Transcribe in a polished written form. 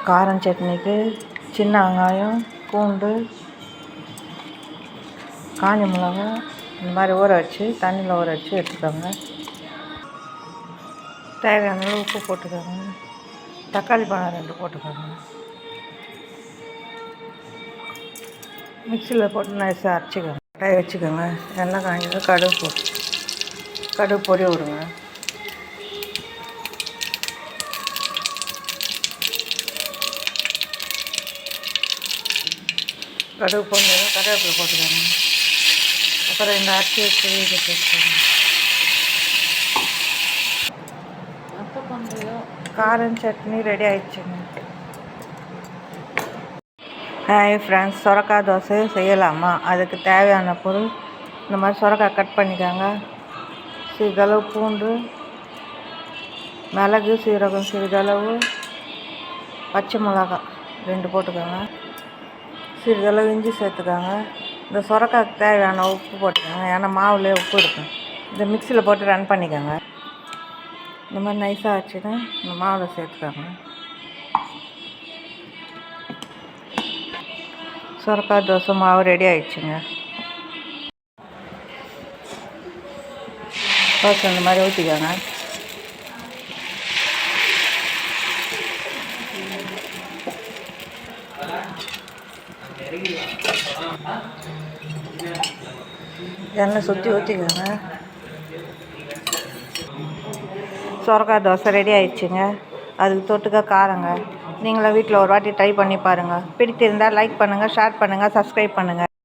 காரம் சட்னிக்கு சின்ன வெங்காயம், பூண்டு, காஞ்ச மிளகா இந்த மாதிரி ஊற வச்சு தண்ணியில் ஊற வச்சு எடுத்துக்கோங்க. தேவையான அளவு உப்பு போட்டுக்கோங்க. தக்காளி பழம் 2 போட்டுக்கோங்க. மிக்சியில் போட்டு நைஸாக அரைச்சிக்கோங்க. கடாயை வச்சுக்கோங்க. எண்ணெய் காய்ஞ்சது கடுகு பொரிய விடுங்க. கடுகு பொரியது கருவேப்பிலை போட்டுக்கோங்க. அப்புறம் இந்த அரிசி வச்சு இதை சேர்த்துக்கோங்க. காரம் சட்னி ரெடி ஆயிடுச்சுங்க. ஹாய் ஃப்ரெண்ட்ஸ், சொரக்காய் தோசை செய்யலாமா? அதுக்கு தேவையான பொருள் இந்த மாதிரி சொரக்காய் கட் பண்ணிக்கோங்க. சிறிதளவு பூண்டு, மிளகு, சீரகம் சிறிதளவு, பச்சை மிளகாய் 2 போட்டுக்கோங்க. சிறிதளவு இஞ்சி சேர்த்துக்கோங்க. இந்த சொரக்காய்க்கு தேவையான உப்பு போட்டுக்கோங்க. ஏன்னா மாவுலேயே உப்பு இருக்கும். இந்த மிக்சியில் போட்டு ரன் பண்ணிக்கோங்க. இந்த மாதிரி நைஸாக வச்சுட்டு இந்த மாவில் சேர்த்துக்கோங்க. சொரக்காய் தோசை மாவு ரெடி ஆயிடுச்சுங்க. தோசை இந்த மாதிரி ஊற்றிக்கோங்க. எண்ணெய் சுற்றி ஊற்றிக்கோங்க. சொரக்காய் தோசை ரெடி ஆயிடுச்சுங்க. அதுக்கு தொட்டுக்க காரங்க. நீங்களும் வீட்டில் ஒரு வாட்டி ட்ரை பண்ணி பாருங்கள். பிடித்திருந்தால் லைக் பண்ணுங்கள், ஷேர் பண்ணுங்கள், சப்ஸ்கிரைப் பண்ணுங்கள்.